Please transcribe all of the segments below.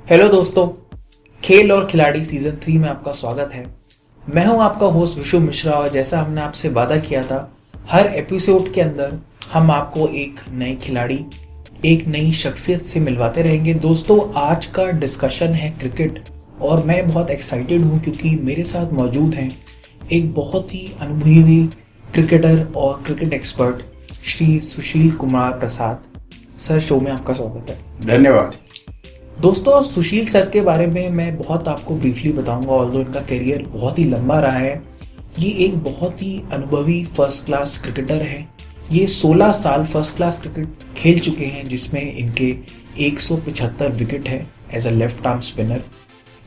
Hello दोस्तों, खेल और खिलाड़ी सीजन 3 में आपका स्वागत है। मैं हूं आपका होस्ट विशु मिश्रा और जैसा हमने आपसे वादा किया था, हर एपिसोड के अंदर हम आपको एक नए खिलाड़ी, एक नई शख्सियत से मिलवाते रहेंगे। दोस्तों, आज का डिस्कशन है क्रिकेट और मैं बहुत एक्साइटेड हूं क्योंकि मेरे साथ मौजूद हैं एक बहुत ही अनुभवी क्रिकेटर और cricket expert Shri Sushil Kumar Prasad. Sir, show में आपका स्वागत है। धन्यवाद। दोस्तों, सुशील सर के बारे में मैं बहुत आपको ब्रीफली बताऊंगा। ऑल्दो इनका करियर बहुत ही लंबा रहा है, ये एक बहुत ही अनुभवी फर्स्ट क्लास क्रिकेटर है। ये 16 साल फर्स्ट क्लास क्रिकेट खेल चुके हैं, जिसमें इनके 175 विकेट है as a left arm spinner.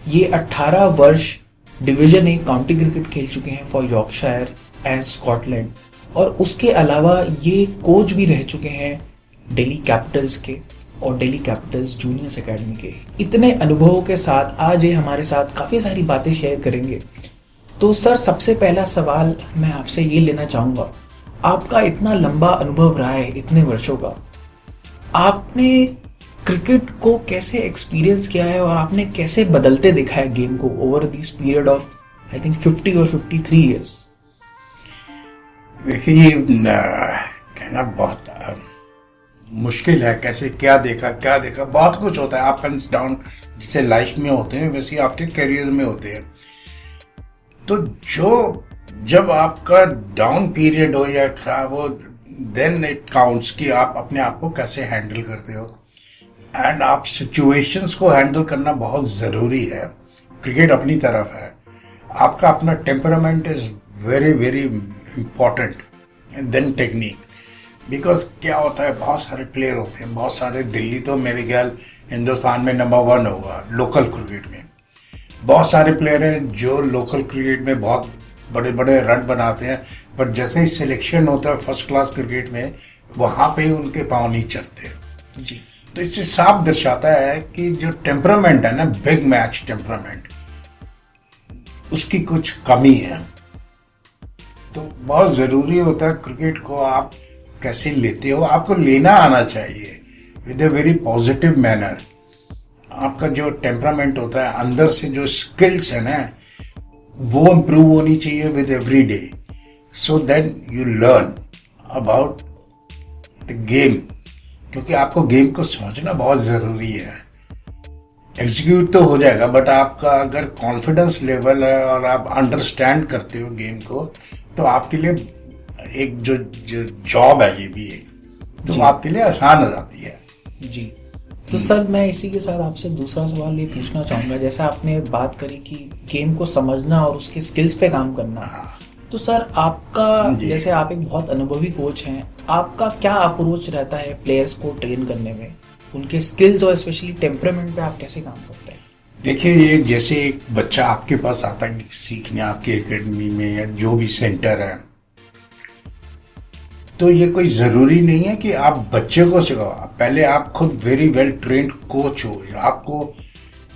ये 18 वर्ष डिवीजन ए काउंटी क्रिकेट खेल चुके हैं फॉर यॉर्कशायर एंड स्कॉटलैंड, और उसके अलावा ये कोच भी रह चुके हैं दिल्ली कैपिटल्स के और दिल्ली कैपिटल्स जूनियर्स एकेडमी के। इतने अनुभवों के साथ आज ये हमारे साथ काफ़ी सारी बातें शेयर करेंगे। तो सर, सबसे पहला सवाल मैं आपसे ये लेना चाहूँगा, आपका इतना लंबा अनुभव रहा है इतने वर्षों का, आपने क्रिकेट को कैसे एक्सपीरियंस किया है और आपने कैसे बदलते देखा है गेम को over this period of I think 50 और 53 ईयर्स? देखिए, कहना बहुत मुश्किल है। कैसे क्या देखा बहुत कुछ होता है। अप एंड डाउन जिसे लाइफ में होते हैं वैसे आपके करियर में होते हैं। तो जब आपका डाउन पीरियड हो या खराब हो, देन इट काउंट्स कि आप अपने आप को कैसे हैंडल करते हो। एंड आप सिचुएशंस को हैंडल करना बहुत ज़रूरी है। क्रिकेट अपनी तरफ है, आपका अपना temperament is very very important than technique. Because क्या होता है, बहुत सारे प्लेयर होते हैं, बहुत सारे। दिल्ली तो मेरे ख्याल हिंदुस्तान में नंबर 1 होगा लोकल क्रिकेट में। बहुत सारे प्लेयर हैं जो लोकल क्रिकेट में बहुत बड़े बड़े रन बनाते हैं, पर जैसे ही सिलेक्शन होता है फर्स्ट क्लास क्रिकेट में, वहाँ पे ही उनके पाँव नहीं चलते जी। तो इससे साफ दर्शाता है कि जो टेम्परामेंट है ना, बिग मैच टेम्परामेंट, उसकी कुछ कमी है। तो बहुत ज़रूरी होता है क्रिकेट को आप कैसे लेते हो, आपको लेना आना चाहिए with a very positive manner. आपका जो टेम्परामेंट होता है, अंदर से जो स्किल्स है ना, वो इम्प्रूव होनी चाहिए with every day, so that you learn about the game. क्योंकि आपको गेम को समझना बहुत ज़रूरी है। एग्जीक्यूट तो हो जाएगा, बट आपका अगर कॉन्फिडेंस लेवल है और आप अंडरस्टैंड करते हो गेम को, तो आपके लिए एक जो जॉब है, ये भी एक तो आपके लिए आसान हो जाती है जी। तो सर, मैं इसी के साथ आपसे दूसरा सवाल ये पूछना चाहूँगा। जैसा आपने बात करी कि गेम को समझना और उसके स्किल्स पे काम करना, तो सर आपका, जैसे आप एक बहुत अनुभवी कोच हैं, आपका क्या अप्रोच रहता है प्लेयर्स को ट्रेन करने में, उनके स्किल्स और स्पेशली टेम्परामेंट पे आप कैसे काम करते हैं? देखिए, ये जैसे एक बच्चा आपके पास आता है सीखने आपके एकेडमी में या जो भी सेंटर है, तो ये कोई ज़रूरी नहीं है कि आप बच्चे को सिखाओ। पहले आप खुद वेरी वेल ट्रेंड कोच हो। आपको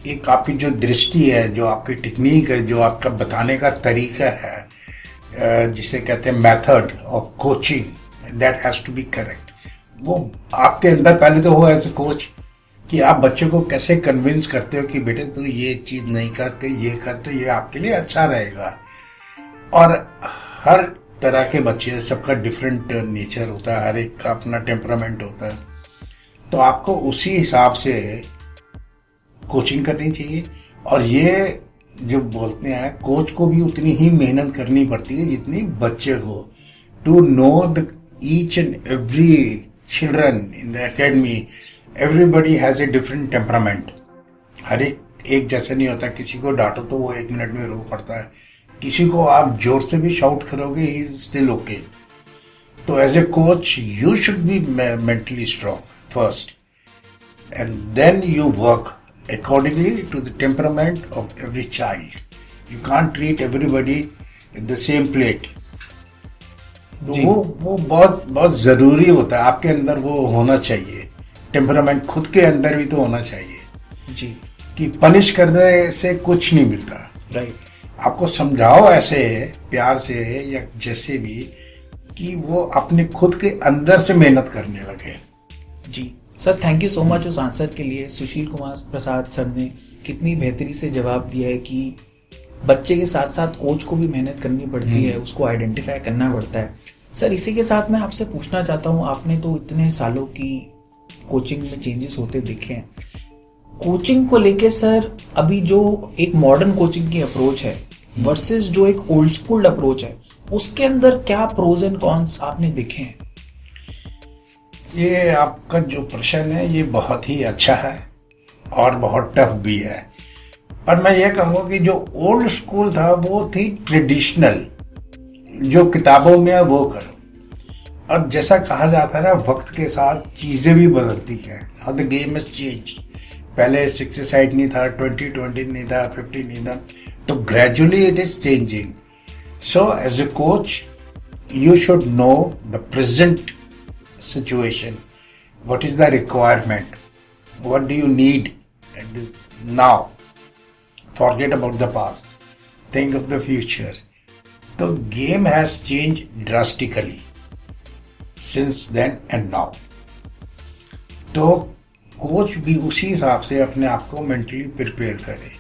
एक आपकी जो दृष्टि है, जो आपकी टेक्निक है, जो आपका बताने का तरीका है, जिसे कहते हैं method of coaching, that has to be correct. वो आपके अंदर पहले तो हो एज ए कोच कि आप बच्चे को कैसे कन्विंस करते हो कि बेटे तू ये चीज़ नहीं करके ये कर, तो ये आपके लिए अच्छा रहेगा। और हर तरह के बच्चे, सबका डिफरेंट नेचर होता है, हर एक का अपना टेम्परामेंट होता है। तो आपको उसी हिसाब से कोचिंग करनी चाहिए। और ये जो बोलते हैं, कोच को भी उतनी ही मेहनत करनी पड़ती है जितनी बच्चे को, to know the each and every children in the academy. Everybody has a different temperament. हर एक जैसा नहीं होता। किसी को डांटो तो वो 1 मिनट में रो पड़ता है, किसी को आप जोर से भी शाउट करोगे, ही इज स्टिल ओके। तो as a coach you should be mentally strong first, and then you work accordingly to the temperament of every child. You can't treat everybody in the same plate. तो वो बहुत बहुत ज़रूरी होता है। आपके अंदर वो होना चाहिए टेम्परामेंट, खुद के अंदर भी तो होना चाहिए जी, कि पनिश करने से कुछ नहीं मिलता। राइट। आपको समझाओ ऐसे प्यार से या जैसे भी, कि वो अपने खुद के अंदर से मेहनत करने लगे। जी। Sir thank you so much उस आंसर के लिए। सुशील कुमार प्रसाद सर ने कितनी बेहतरी से जवाब दिया है कि बच्चे के साथ साथ कोच को भी मेहनत करनी पड़ती है, उसको आइडेंटिफाई करना पड़ता है। सर इसी के साथ मैं आपसे पूछना चाहता हूँ, आपने तो इतने सालों की कोचिंग में चेंजेस होते देखे हैं, कोचिंग को लेके सर अभी जो एक मॉडर्न कोचिंग की अप्रोच है वर्सेस जो एक ओल्ड स्कूल अप्रोच है, उसके अंदर क्या प्रोज एंड कॉन्स आपने देखे हैं? ये आपका जो प्रश्न है ये बहुत ही अच्छा है और बहुत टफ भी है। पर मैं ये कहूँगा कि जो ओल्ड स्कूल था वो थी ट्रेडिशनल, जो किताबों में है वो करो। और जैसा कहा जाता है ना, वक्त के साथ चीज़ें भी बदलती हैं। How the game has changed. पहले 60 साइड नहीं था, 20 नहीं था, 50 नहीं था, तो gradually it is changing. So as a coach you should know the present situation. What is the requirement? What do you need now? Forget about the past. Think of the future. The game has changed drastically since then and now. तो coach भी उसी हिसाब से अपने आप को mentally prepare करे,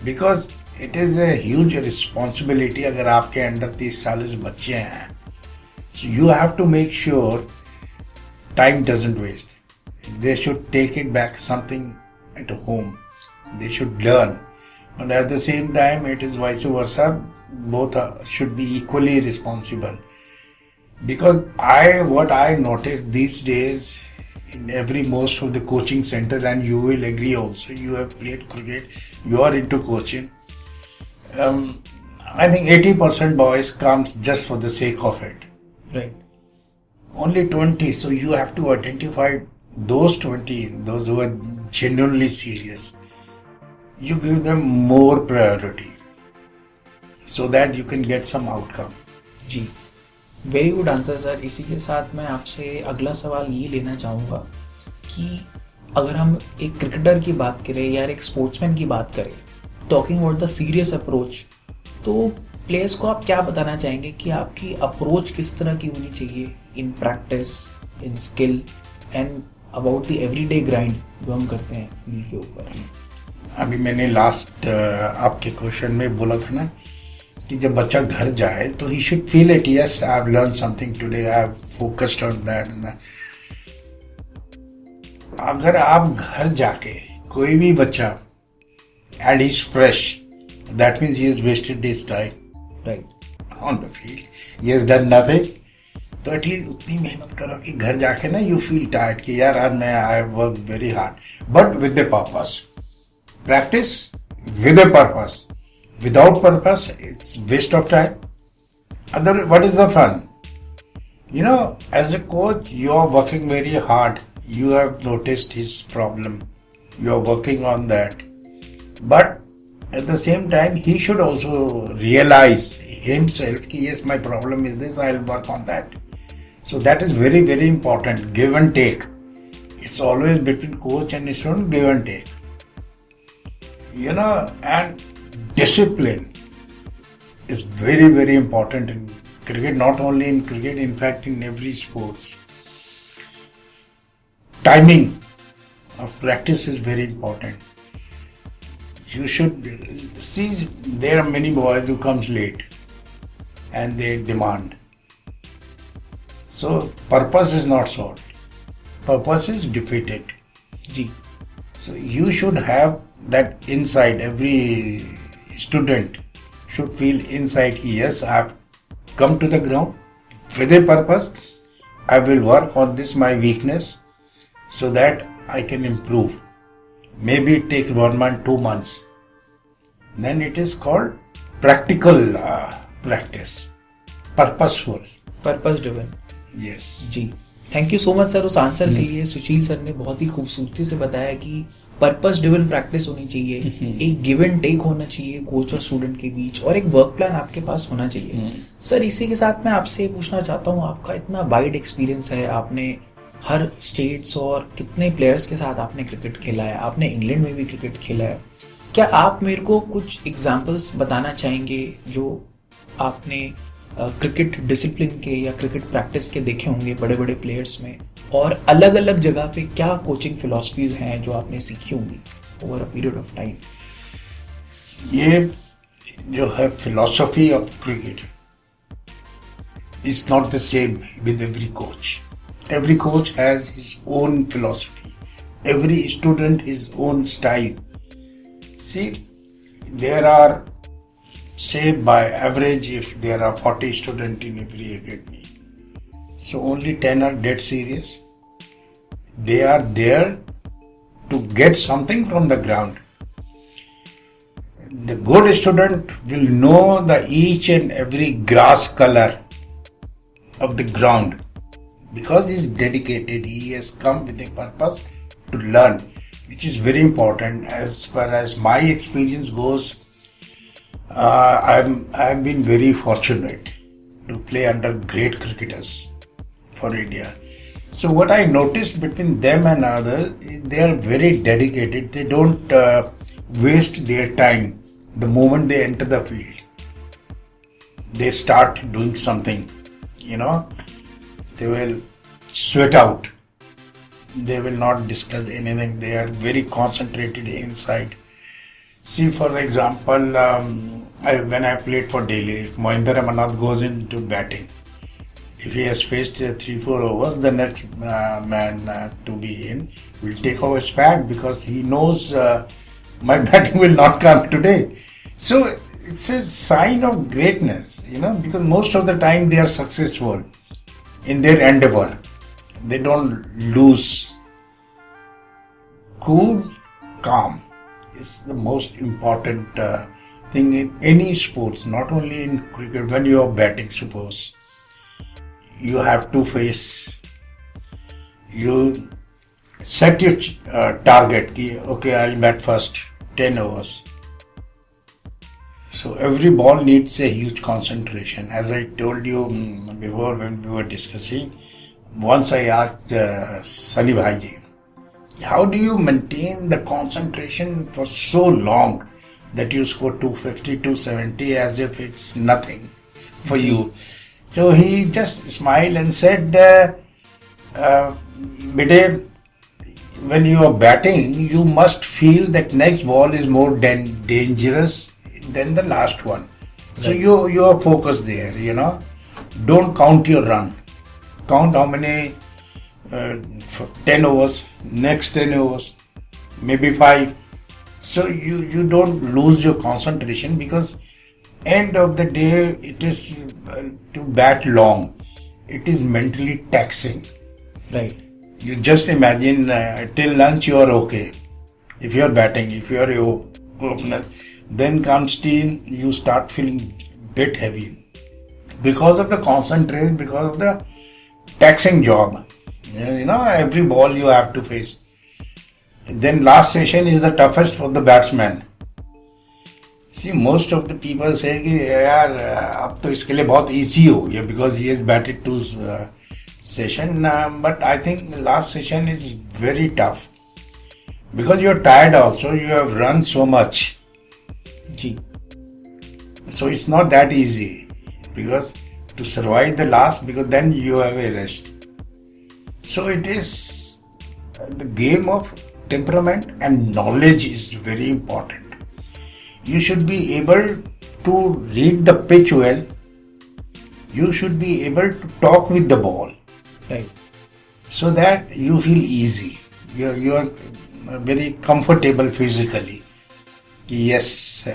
because it is a huge responsibility. अगर आपके अंडर 30-40 बच्चे हैं, so you have to make sure time doesn't waste. They should take it back something at home. They should learn. And at the same time, it is vice versa. Both should be equally responsible. Because what I notice these days in most of the coaching centers, and you will agree also, you have played cricket, you are into coaching. I think 80% boys comes just for the sake of it. Right. Only 20, so you have to identify those 20, those who are genuinely serious. You give them more priority so that you can get some outcome. जी, very good answer sir. इसी के साथ मैं आपसे अगला सवाल ये लेना चाहूँगा कि अगर हम एक क्रिकेटर की बात करें या एक स्पोर्ट्समैन की बात करें, talking about the serious approach, तो प्लेयर्स को आप क्या बताना चाहेंगे कि आपकी अप्रोच किस तरह की होनी चाहिए in practice, in skill and about the everyday grind जो हम करते हैं फील्ड के ऊपर? अभी मैंने लास्ट आपके क्वेश्चन में बोला था ना कि जब बच्चा घर जाए तो ही should feel it, yes I have learn something today, I have focused on that. अगर आप घर जाके कोई भी बच्चा and he is fresh, that means he has wasted his time on the field. He has done nothing. तो at least उतनी मेहनत करो कि घर जाके ना यू फील टायर्ड कि यार आज मैं I work very hard, but with the purpose. Practice with a purpose, without purpose it's waste of time. Other what is the fun? You know, as a coach, you are working very hard. You have noticed his problem. You are working on that. But at the same time, he should also realize himself कि yes, my problem is this, I'll work on that. So that is very, very important. Give and take. It's always between coach and student, give and take. You know, and discipline is very, very important in cricket, not only in cricket, in fact in every sports. Timing of practice is very important. You should see, there are many boys who comes late and they demand. So purpose is not solved. Purpose is defeated. जी. So you should have that insight. Every student should feel inside, yes, I have come to the ground with a purpose. I will work on this, my weakness, so that I can improve. Maybe it takes 1 month, 2 months. Then it is called practical practice. Purposeful. Purpose driven. Yes. जी, thank you so much sir उस answer के लिए। सुशील sir ने बहुत ही खूबसूरती से बताया कि पर्पस ड्रिवन प्रैक्टिस होनी चाहिए, एक गिव एंड टेक होना चाहिए कोच और स्टूडेंट के बीच, और एक वर्क प्लान आपके पास होना चाहिए। सर इसी के साथ मैं आपसे पूछना चाहता हूँ, आपका इतना वाइड एक्सपीरियंस है, आपने हर स्टेट्स और कितने प्लेयर्स के साथ आपने क्रिकेट खेला है, आपने इंग्लैंड में भी क्रिकेट खेला है, क्या आप मेरे को कुछ एग्जाम्पल्स बताना चाहेंगे जो आपने क्रिकेट डिसिप्लिन के या क्रिकेट प्रैक्टिस के देखे होंगे बड़े बड़े प्लेयर्स में, और अलग अलग जगह पे क्या कोचिंग फिलॉसफीज हैं जो आपने सीखी होंगी over a period of time? ये जो है philosophy of cricket is not the same with every coach. Every coach has his own philosophy. Every student his own style. See, there are, say by average, if there are 40 students in every academy, so only 10 are dead serious. They are there to get something from the ground. The good student will know the each and every grass color of the ground because he is dedicated. He has come with a purpose to learn, which is very important. As far as my experience goes, I've been very fortunate to play under great cricketers for India. So what I noticed between them and others, they are very dedicated. They don't waste their time the moment they enter the field. They start doing something. They will sweat out. They will not discuss anything. They are very concentrated inside. See, for example, when I played for Delhi, if Mohinder Amarnath goes into batting, if he has faced 3-4 overs, the next man to be in will take off his pad because he knows my batting will not come today. So it's a sign of greatness, because most of the time they are successful in their endeavor. They don't lose. Cool, calm is the most important thing in any sports, not only in cricket. When you are batting, suppose you have to face, you set your target, okay, I'll bat first 10 overs. So every ball needs a huge concentration. As I told you before when we were discussing, once I asked Sunny Bhaiji, how do you maintain the concentration for so long that you score 250, 270 as if it's nothing for you? So he just smiled and said, Bede, when you are batting, you must feel that next ball is more dangerous than the last one. Right. So you are focused there, Don't count your run. Count how many 10 overs, next 10 overs, maybe 5. So you don't lose your concentration because end of the day it is to bat long. It is mentally taxing. Right. You just imagine till lunch you are okay. If you are batting, if you are a opener, then comes tea, you start feeling bit heavy because of the concentration, because of the taxing job. Every ball you have to face. Then last session is the toughest for the batsman. See, most of the people say कि यार अब तो इसके लिए बहुत easy हो गया because he has batted 2 session. But I think last session is very tough because you are tired also. You have run so much. So it's not that easy because to survive the last, because then you have a rest. So it is the game of temperament, and knowledge is very important. You should be able to read the pitch well. You should be able to talk with the ball. Right. So that you feel easy. You are very comfortable physically. Yes,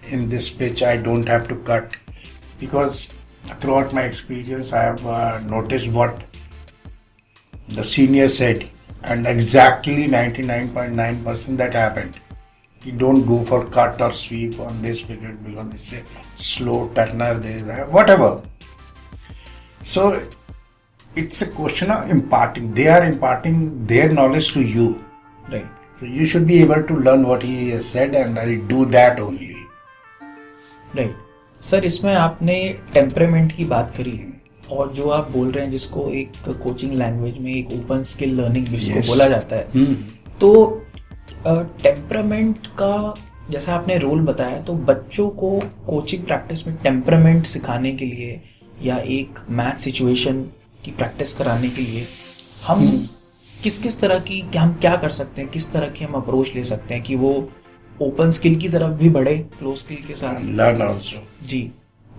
in this pitch I don't have to cut, because throughout my experience I have noticed what the senior said, and exactly 99.9% that happened. You don't go for cut or sweep on this wicket because it's a slow turner, whatever. So it's a question of imparting. They are imparting their knowledge to you. Right. So you should be able to learn what he has said, and I'll do that only. Right. Sir, इसमें आपने temperament की बात करी और जो आप बोल रहे हैं जिसको एक कोचिंग लैंग्वेज में एक ओपन स्किल लर्निंग जिसको बोला जाता है, तो टेम्परामेंट का जैसा आपने रोल बताया, तो बच्चों को कोचिंग प्रैक्टिस में टेम्परामेंट सिखाने के लिए या एक मैथ सिचुएशन की प्रैक्टिस कराने के लिए हम किस तरह की हम क्या कर सकते हैं, किस तरह की हम अप्रोच ले सकते हैं कि वो ओपन स्किल की तरफ भी बढ़े क्लोज स्किल के साथ, लर्न ऑल्सो जी,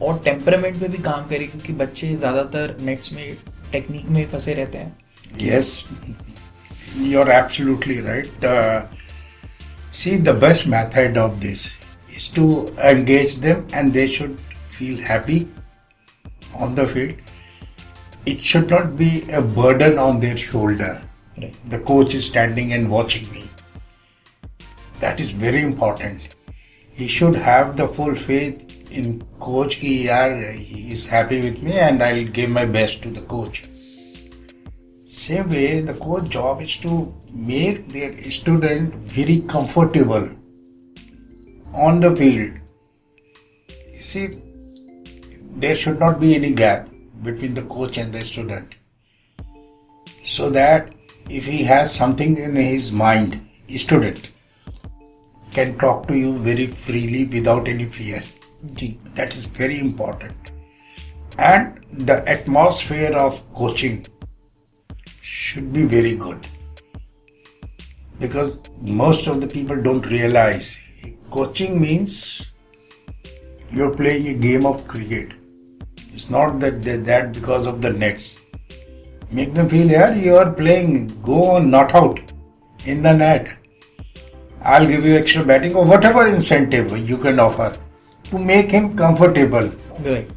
और टेम्परामेंट पे भी काम करे, क्योंकि बच्चे ज्यादातर नेट्स में टेक्निक में फंसे रहते हैं. Yes, you're absolutely right. See, the best method of this is to engage them, and they should feel happy on the field. It should not be a burden on their shoulder. Right. The coach is standing and watching me. That is very important. He should have the full faith in coach. He is happy with me, and I'll give my best to the coach. Same way, the coach job is to make their student very comfortable on the field. You see, there should not be any gap between the coach and the student, so that if he has something in his mind, student can talk to you very freely without any fear. Ji. That is very important. And the atmosphere of coaching should be very good, because most of the people don't realize coaching means you're playing a game of cricket. It's not that because of the nets. Make them feel, yeah, you are playing, go on, not out in the net. I'll give you extra batting or whatever incentive you can offer to make him comfortable. Right.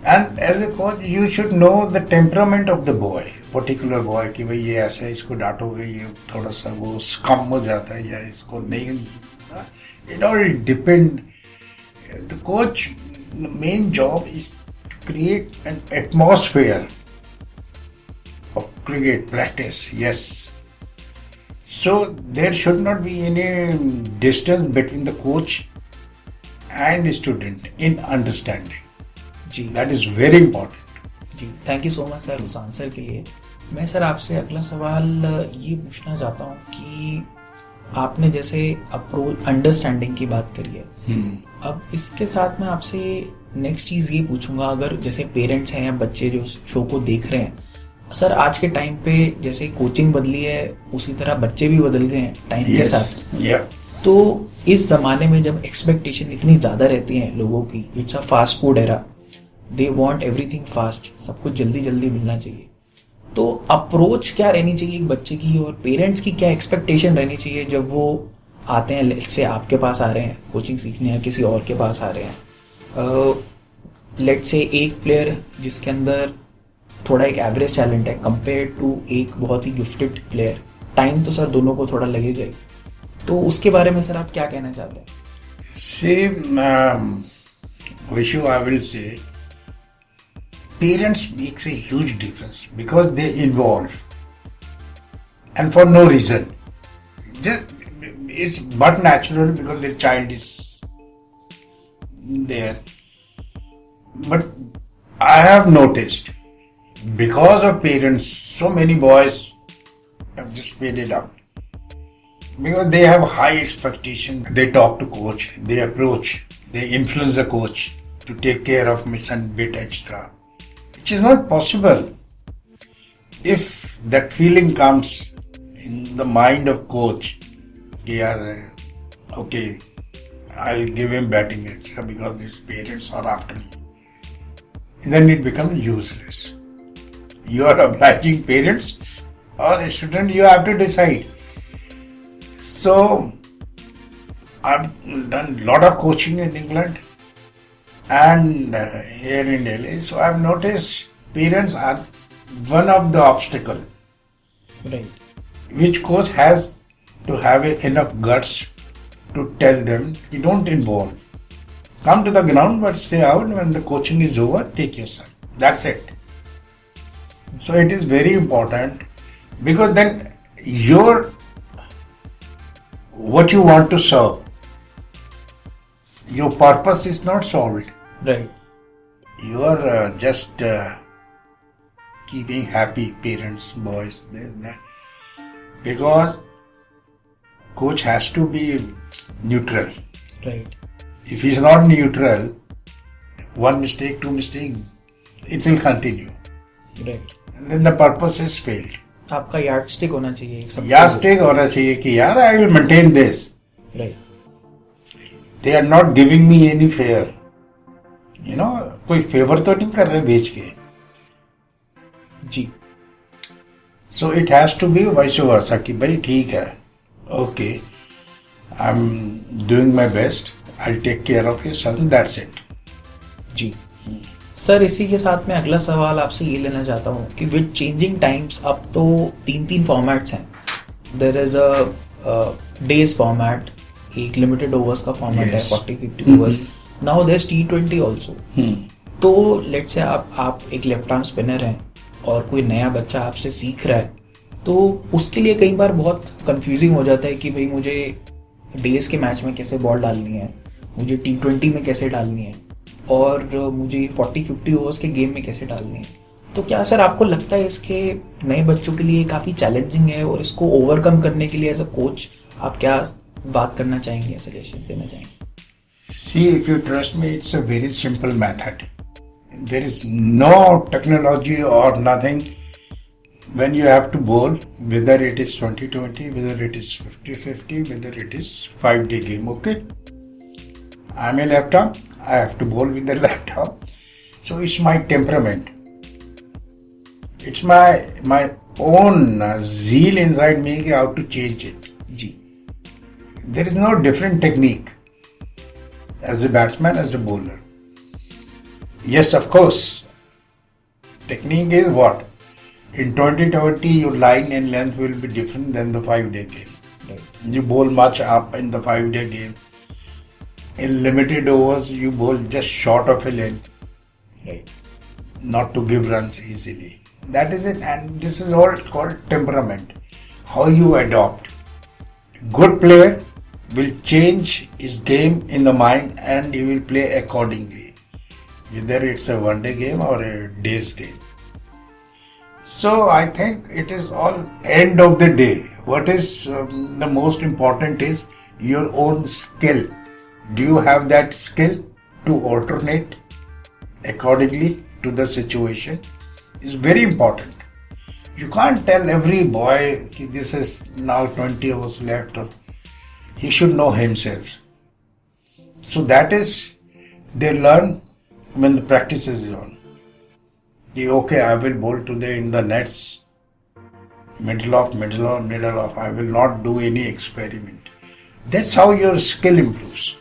And as a coach, you should know the temperament of the boy, particular boy, कि भाई ये ऐसा है, इसको डांटोगे ये थोड़ा सा वो स्कम हो जाता है या इसको नहीं. It all depend. The coach main job is to create an atmosphere of cricket practice. Yes. So there should not be any distance between the coach and student in understanding. जी, That is very important. जी, thank you so much sir उस answer के लिए. मैं sir आपसे अगला सवाल ये पूछना चाहता हूँ कि आपने जैसे अप्रोच अंडरस्टैंडिंग की बात करी है, अब इसके साथ मैं आपसे नेक्स्ट चीज़ ये पूछूंगा, अगर जैसे पेरेंट्स हैं या बच्चे जो शो को देख रहे हैं, सर आज के टाइम पे जैसे कोचिंग बदली है उसी तरह बच्चे भी बदल गए हैं टाइम के साथ. तो इस जमाने में जब एक्सपेक्टेशन इतनी ज़्यादा रहती है लोगों की, it's a fast food era, they want everything fast, सब कुछ जल्दी जल्दी मिलना चाहिए. तो अप्रोच क्या रहनी चाहिए एक बच्चे की, और पेरेंट्स की क्या एक्सपेक्टेशन रहनी चाहिए जब वो आते हैं, से आपके पास आ रहे हैं कोचिंग सीखने या किसी और के पास आ रहे हैं. लेट्स से एक प्लेयर जिसके अंदर थोड़ा एक एवरेज टैलेंट है कंपेयर टू एक बहुत ही गिफ्टेड प्लेयर, टाइम तो सर दोनों को थोड़ा लगेगा ही, तो उसके बारे में सर आप क्या कहना चाहते हैं? See, Vishu, I will say, parents makes a huge difference because they involve, and for no reason. Just, it's but natural because their child is there. But I have noticed, because of parents, so many boys have just faded out. Because they have high expectations. They talk to coach, they approach, they influence the coach to take care of my son bit extra. Which is not possible. If that feeling comes in the mind of coach, okay, I'll give him batting extra because his parents are after me. And then it becomes useless. You are obliging parents or a student, you have to decide. So, I've done a lot of coaching in England and here in Delhi. So, I've noticed parents are one of the obstacle. Right. Which coach has to have enough guts to tell them, you don't involve. Come to the ground but stay out. When the coaching is over, take your son. That's it. So it is very important, because then what you want to serve, your purpose is not solved. Right. You are just keeping happy parents, boys, this, that. Because coach has to be neutral. Right. If he's not neutral, one mistake, two mistakes, it will continue. Right. then the purpose is failed. आपका yard stick होना चाहिए एक सब yard stick होना चाहिए कि यार I will maintain this. Right. They are not giving me any fair. You know, कोई फेवर तो नहीं कर रहे बेच के. जी. So it has to be vice versa कि भाई ठीक है, okay, I am doing my best, I take care of your son, that's it. जी सर, इसी के साथ में अगला सवाल आपसे ये लेना चाहता हूँ कि विद चेंजिंग टाइम्स अब तो 3 फॉर्मेट्स हैं. There is a days format, एक लिमिटेड ओवर्स का फॉर्मेट है, 40-50 overs. Now there is T20 also. तो लेट्स से आप एक लेफ्ट आर्म स्पिनर हैं और कोई नया बच्चा आपसे सीख रहा है, तो उसके लिए कई बार बहुत कंफ्यूजिंग हो जाता है कि भाई मुझे डेज के मैच में कैसे बॉल डालनी है, मुझे T20 में कैसे डालनी है, और मुझे 40-50 ओवर्स के गेम में कैसे डालनी है. तो क्या सर आपको लगता है इसके नए बच्चों के लिए काफ़ी चैलेंजिंग है, और इसको ओवरकम करने के लिए एज अ कोच आप क्या बात करना चाहेंगे, सजेशंस देना चाहेंगे? See, if you trust me, it's a very simple method. There is no technology or nothing. When you have to bowl, whether it is 20-20, whether it is 50-50, whether it is 5-day game, okay? I'm a left arm, I have to bowl with the left arm. So it's my temperament. It's my own zeal inside me how to change it. जी. There is no different technique as a batsman, as a bowler. Yes, of course. Technique is what? In 2020, your line and length will be different than the 5-day game. Right. You bowl much up in the 5-day game. In limited overs, you bowl just short of a length. Right. Not to give runs easily. That is it. And this is all called temperament. How you adopt. Good player will change his game in the mind and he will play accordingly, whether it's a one-day game or a day's game. So I think it is all end of the day. What is the most important is your own skill. Do you have that skill to alternate accordingly to the situation? It's very important. You can't tell every boy this is now 20 hours left, or he should know himself. So that is, they learn when the practice is on. Okay, I will bowl today in the nets, middle off. I will not do any experiment. That's how your skill improves.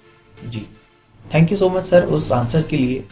जी. Thank you so much sir उस answer के लिए.